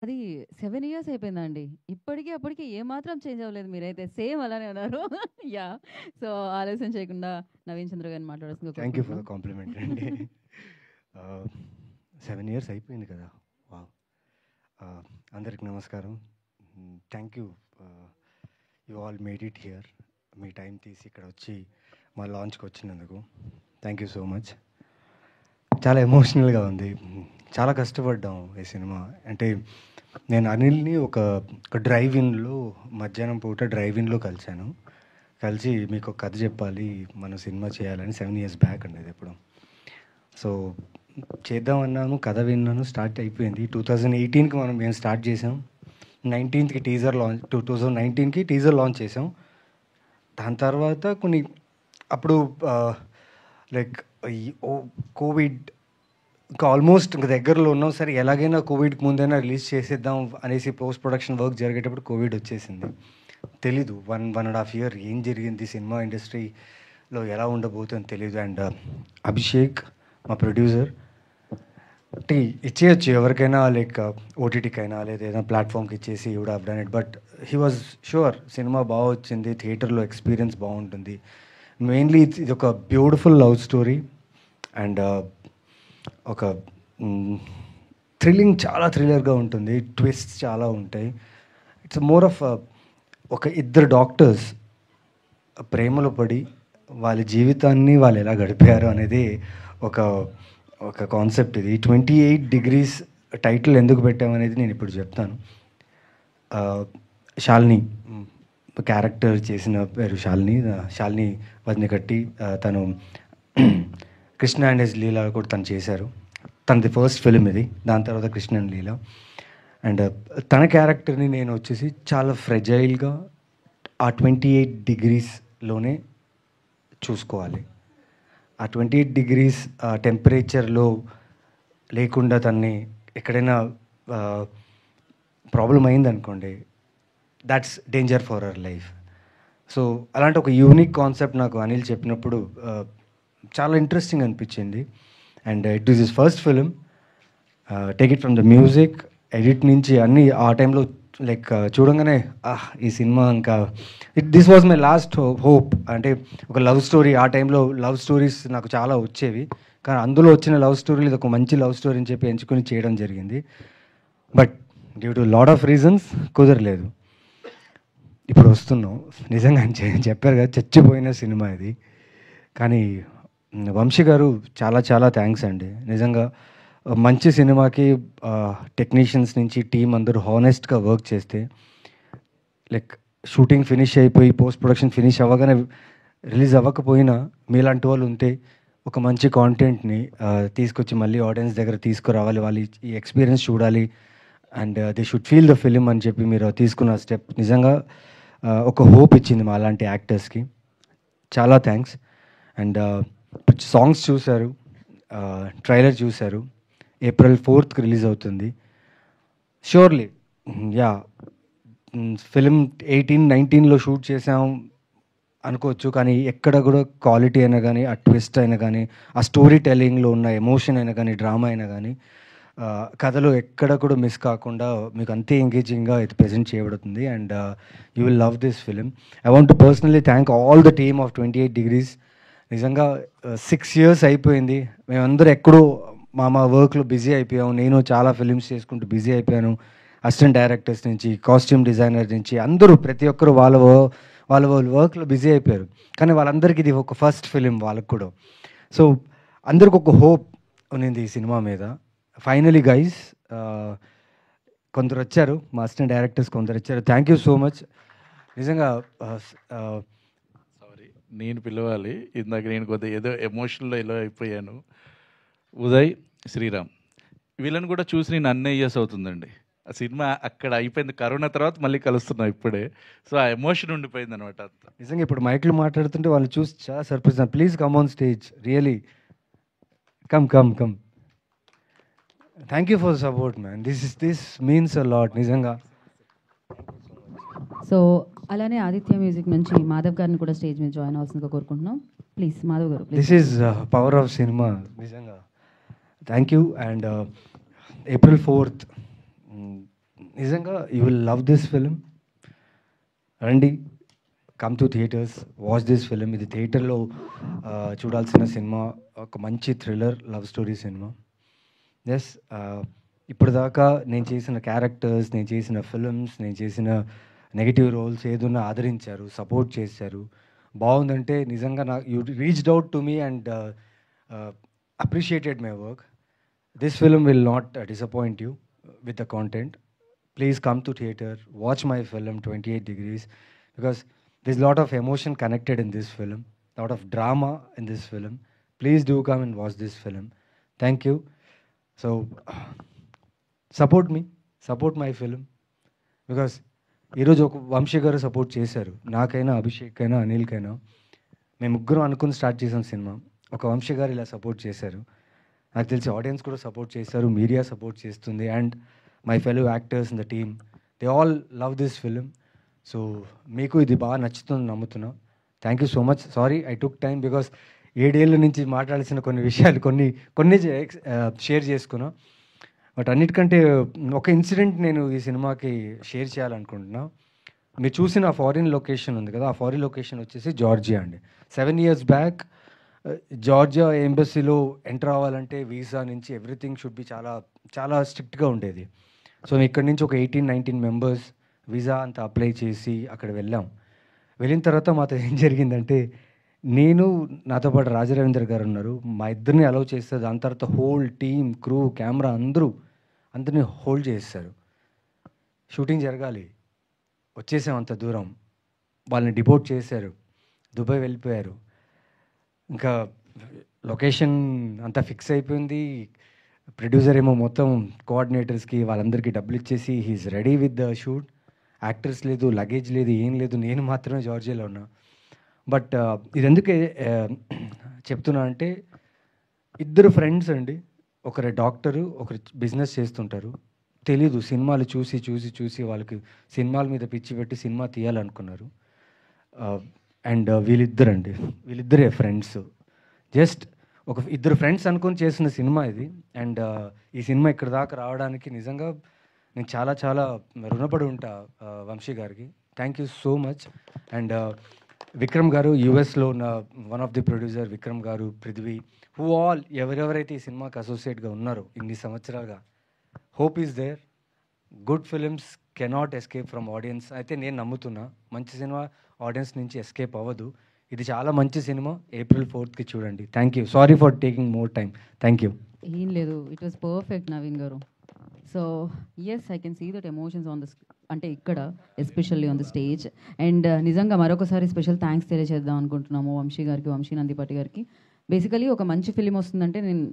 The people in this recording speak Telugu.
అది 7 ఇయర్స్ అయిపోయిందండి. ఇప్పటికి, అప్పటికి ఏమాత్రం చేంజ్ అవ్వలేదు మీరైతే. సేమ్ అలానే ఉన్నారు. యాహ్! సో, ఆలస్యం చేయకుండా నవీన్ చంద్ర గారిని మాట్లాడాల్సిందిగా థ్యాంక్ యూ ఫర్ కోరుకుంటున్నాం. ద కాంప్లిమెంట్ అండి. 7 ఇయర్స్ అయిపోయింది కదా! వావ్! అందరికి నమస్కారం. Thank you. You all made it here. Me time తీసి ఇక్కడ వచ్చి మా లాంచ్కి వచ్చినందుకు థ్యాంక్ యూ సో మచ్. చాలా ఎమోషనల్గా ఉంది. చాలా కష్టపడ్డాం ఈ సినిమా. అంటే నేను అనిల్ని ఒక డ్రైవ్ ఇన్లో మధ్యాహ్నం పూట డ్రైవ్ ఇన్లో కలిశాను. కలిసి మీకు ఒక కథ చెప్పాలి, మనం సినిమా చేయాలని 7 ఇయర్స్ బ్యాక్ అండి అది ఎప్పుడు. సో చేద్దామన్నాను, కథ విన్నాను, స్టార్ట్ అయిపోయింది. 2018కి మేము స్టార్ట్ చేసాం. 19కి టీజర్ లాంచ్, 2019కి టీజర్ లాంచ్ చేసాం. దాని తర్వాత కొన్ని అప్పుడు లైక్ ఈ కోవిడ్ ఇంకా ఆల్మోస్ట్ ఇంకా దగ్గరలో ఉన్నాం. సరే ఎలాగైనా కోవిడ్కి ముందైనా రిలీజ్ చేసేద్దాం అనేసి పోస్ట్ ప్రొడక్షన్ వర్క్ జరిగేటప్పుడు కోవిడ్ వచ్చేసింది. తెలీదు 1.5 ఇయర్ ఏం జరిగింది సినిమా ఇండస్ట్రీలో, ఎలా ఉండబోతుందని తెలీదు. అండ్ అభిషేక్ మా ప్రొడ్యూసర్ అంటే ఇచ్చేయచ్చు ఎవరికైనా, లైక్ ఓటీటీకైనా లేదా ఏదైనా ప్లాట్ఫామ్కి ఇచ్చేసి would have done it. But he was sure cinema బాగా వచ్చింది, థియేటర్లో ఎక్స్పీరియన్స్ బాగుంటుంది. మెయిన్లీ ఇది ఒక బ్యూటిఫుల్ లవ్ స్టోరీ అండ్ ఒక థ్రిల్లింగ్, చాలా థ్రిల్లర్గా ఉంటుంది, ట్విస్ట్ చాలా ఉంటాయి. ఇట్స్ మోర్ ఆఫ్ ఒక ఇద్దరు డాక్టర్స్ ప్రేమలో పడి వాళ్ళ జీవితాన్ని వాళ్ళు ఎలా గడిపారు అనేది ఒక ఒక కాన్సెప్ట్. ఇది 28 డిగ్రీస్ టైటిల్ ఎందుకు పెట్టామనేది నేను ఇప్పుడు చెప్తాను. శాలిని క్యారెక్టర్ చేసిన పేరు శాలిని. శాలిని వదినకట్టి తను కృష్ణ అండ్ హిస్ లీలా కూడా తను చేశారు. తనది ఫస్ట్ ఫిలిం ఇది. దాని తర్వాత కృష్ణ అండ్ లీలా. అండ్ తన క్యారెక్టర్ని నేను వచ్చేసి చాలా ఫ్రెజైల్గా ఆ 28 డిగ్రీస్లోనే చూసుకోవాలి. ఆ 28 డిగ్రీస్ టెంపరేచర్లో లేకుండా తన్ని ఎక్కడైనా ప్రాబ్లం అయిందనుకోండి, that's danger for our life. So అలాంటి ఒక యూనిక్ కాన్సెప్ట్ నాకు అనిల్ చెప్పినప్పుడు చాలా ఇంట్రెస్టింగ్ అనిపించింది. And it is his first film. Take it from the music, edit నుంచి అన్నీ ఆ టైంలో లైక్ చూడంగానే ఈ సినిమా ఇంకా this was my last hope. అంటే ఒక లవ్ స్టోరీ, ఆ టైంలో లవ్ స్టోరీస్ నాకు చాలా వచ్చేవి, కానీ అందులో వచ్చిన లవ్ స్టోరీలు ఇది ఒక మంచి లవ్ స్టోరీ అని చెప్పి ఎంచుకొని చేయడం జరిగింది. But due to lot of reasons కుదరలేదు. ఇప్పుడు వస్తున్నాం. నిజంగా చెప్పారు కదా, చచ్చిపోయిన సినిమా ఇది. కానీ వంశీ గారు చాలా చాలా థ్యాంక్స్ అండి. నిజంగా మంచి సినిమాకి టెక్నీషియన్స్ నుంచి టీం అందరూ హానెస్ట్గా వర్క్ చేస్తే, లైక్ షూటింగ్ ఫినిష్ అయిపోయి పోస్ట్ ప్రొడక్షన్ ఫినిష్ అవ్వగానే రిలీజ్ అవ్వకపోయినా మీలాంటి వాళ్ళు ఉంటే ఒక మంచి కాంటెంట్ని తీసుకొచ్చి మళ్ళీ ఆడియన్స్ దగ్గర తీసుకురావాలి, వాళ్ళు ఈ ఎక్స్పీరియన్స్ చూడాలి and they should feel the film అని చెప్పి మీరు తీసుకున్న స్టెప్ నిజంగా ఒక హోప్ ఇచ్చింది మా అలాంటి యాక్టర్స్కి. చాలా థ్యాంక్స్. అండ్ సాంగ్స్ చూశారు, ట్రైలర్ చూశారు. April 4th రిలీజ్ అవుతుంది. ష్యూర్లీ యా, ఫిలిం 18-19లో షూట్ చేసాం అనుకోవచ్చు, కానీ ఎక్కడ కూడా క్వాలిటీ అయినా కానీ, ఆ ట్విస్ట్ అయినా కానీ, ఆ స్టోరీ టెల్లింగ్లో ఉన్న ఎమోషన్ అయినా కానీ, డ్రామా అయినా కానీ, కథలో ఎక్కడ కూడా మిస్ కాకుండా మీకు అంతే ఎంగేజింగ్గా ఇది ప్రజెంట్ చేయబడుతుంది. And you will love this film. I want to personally thank all the team of 28 degrees. నిజంగా 6 ఇయర్స్ అయిపోయింది. మేమందరూ ఎక్కడో మా వర్క్లో బిజీ అయిపోయాం. నేను చాలా ఫిలిమ్స్ చేసుకుంటూ బిజీ అయిపోయాను. అసిస్టెంట్ డైరెక్టర్స్ నుంచి, కాస్ట్యూమ్ డిజైనర్ నుంచి అందరూ ప్రతి ఒక్కరు వాళ్ళ వాళ్ళ వర్క్లో బిజీ అయిపోయారు. కానీ వాళ్ళందరికీ ఇది ఒక ఫస్ట్ ఫిలిం వాళ్ళకు కూడా. సో అందరికి ఒక హోప్ ఉన్నింది ఈ సినిమా మీద. ఫైనలీ గైస్, కొందరు వచ్చారు, మా అసిస్టెంట్ డైరెక్టర్స్ కొందరు వచ్చారు. Thank you so much. నిజంగా సారీ, నేను పిలవాలి. ఇందాక నేను కొద్దిగా ఏదో ఎమోషనల్లో ఇలా అయిపోయాను. ఉదయ్, శ్రీరామ్ వీళ్ళని కూడా చూసి నేను అన్ని ఇయర్స్ అవుతుందండి. ఆ సినిమా అక్కడ అయిపోయింది, కరోనా తర్వాత మళ్ళీ కలుస్తున్నాం ఇప్పుడే. సో ఆ ఎమోషన్ ఉండిపోయింది అనమాట అంతా. నిజంగా ఇప్పుడు మైక్లో మాట్లాడుతుంటే వాళ్ళు చూసి చాలా surprise. Please come on stage, really come come come. Thank you for support man. This means a lot నిజంగా. సో, అలానే ఆదిత్య మ్యూజిక్ నుంచి మాధవ్ గారిని కూడా స్టేజ్ మీద జాయిన్ అవ్వాల్సిందిగా కోరుకుంటున్నాం. ప్లీజ్ మాధవ్ గారు. This is power of cinema నిజంగా. Thank you. And April 4th నిజంగా you will love this film. రండి, come to theatres, watch this film. ఇది థియేటర్లో చూడాల్సిన సినిమా. ఒక మంచి thriller love story cinema. Yes, ఇప్పుడు దాకా నేను చేసిన క్యారెక్టర్స్, నేను చేసిన ఫిల్మ్స్, నేను చేసిన నెగిటివ్ రోల్స్ ఏదున్నా ఆదరించారు, సపోర్ట్ చేశారు. బాగుందంటే నిజంగా you reached out to me and appreciated my work. This film will not disappoint you with the content. Please come to theater, watch my film 28 Degrees, because there's a lot of emotion connected in this film, lot of drama in this film. Please do come and watch this film. Thank you. So support me, support my film, because ఈరోజు ఒక వంశీ గారు సపోర్ట్ చేశారు, నాకైనా అభిషేక్ అయినా అనిల్కైనా. మేము ముగ్గురం అనుకుని స్టార్ట్ చేసాం సినిమా, ఒక వంశీ గారు ఇలా సపోర్ట్ చేశారు. నాకు తెలిసి ఆడియన్స్ కూడా సపోర్ట్ చేశారు, మీడియా సపోర్ట్ చేస్తుంది, and my fellow actors in the team, they all love this film. So మీకు ఇది బాగా నచ్చుతుంది నమ్ముతున్నా. Thank you so much. Sorry I took time, because 7 ఏళ్ళ నుంచి మాట్లాడాల్సిన కొన్ని విషయాలు కొన్ని షేర్ చేసుకున్నా. బట్ అన్నిటికంటే ఒక ఇన్సిడెంట్ నేను ఈ సినిమాకి షేర్ చేయాలనుకుంటున్నా. మీరు చూసిన ఫారిన్ లొకేషన్ ఉంది కదా, ఆ ఫారిన్ లొకేషన్ వచ్చేసి జార్జియా అండి. 7 years బ్యాక్ జార్జియా ఎంబసీలో ఎంటర్ అవ్వాలంటే వీసా నుంచి ఎవ్రీథింగ్ షుడ్ బి చాలా చాలా స్ట్రిక్ట్గా ఉండేది. సో ఇక్కడి నుంచి ఒక 18-19 మెంబర్స్ వీసా అంతా అప్లై చేసి అక్కడ వెళ్ళాం. వెళ్ళిన తర్వాత మాతో ఏం జరిగిందంటే, నేను నాతో పాటు రాజరవీంద్ర గారు ఉన్నారు, మా ఇద్దరిని అలౌ చేస్తే దాని తర్వాత హోల్ టీమ్, క్రూ, కెమెరా అందరినీ హోల్డ్ చేస్తారు. షూటింగ్ జరగాలి, వచ్చేసాం అంత దూరం, వాళ్ళని డిపోర్ట్ చేశారు, దుబాయ్ వెళ్ళిపోయారు. ఇంకా లొకేషన్ అంతా ఫిక్స్ అయిపోయింది. ప్రొడ్యూసర్ ఏమో మొత్తం కోఆర్డినేటర్స్కి వాళ్ళందరికీ డబ్బులు ఇచ్చేసి he is ready with the shoot. Actors లేదు, లగేజ్ లేదు, ఏం లేదు, నేను మాత్రమే జార్జియాలో ఉన్నా. బట్ ఇది ఎందుకు చెప్తున్నా అంటే, ఇద్దరు ఫ్రెండ్స్ అండి, ఒకరు డాక్టరు, ఒకరు బిజినెస్ చేస్తుంటారు. తెలీదు, సినిమాలు చూసి చూసి చూసి వాళ్ళకి సినిమాల మీద పిచ్చి పెట్టి సినిమా తీయాలనుకున్నారు. అండ్ వీళ్ళిద్దరే ఫ్రెండ్స్, జస్ట్ ఇద్దరు ఫ్రెండ్స్ అనుకొని చేసిన సినిమా ఇది. అండ్ ఈ సినిమా ఇక్కడ దాకా రావడానికి నిజంగా నేను చాలా చాలా రుణపడి ఉంటా వంశీ గారికి. Thank you so much. And Vikram గారు, యూఎస్లో ఉన్న one of the producer Vikram గారు, పృథ్వీ, హూ ఆల్ ఎవరెవరైతే ఈ సినిమాకి అసోసియేట్గా ఉన్నారో ఇన్ని సంవత్సరాలుగా, hope is there. Good films cannot escape from audience. అయితే నేను నమ్ముతున్నా, మంచి సినిమా ఆడియన్స్ నుంచి ఎస్కేప్ అవ్వదు. ఇది చాలా మంచి సినిమా. April 4th చూడండి. Thank you. Sorry for taking more time. Thank you. ఏం లేదు, ఇట్ వాస్ పర్ఫెక్ట్ నవీన్ గారు. So yes, I can see that emotions on the అంటే ఇక్కడ especially on the stage. And నిజంగా మరొకసారి స్పెషల్ థ్యాంక్స్ తెలియజేద్దాం అనుకుంటున్నాము వంశీ గారికి, వంశీ నందిపాటి గారికి. బేసికలీ ఒక మంచి ఫిలిం వస్తుందంటే నేను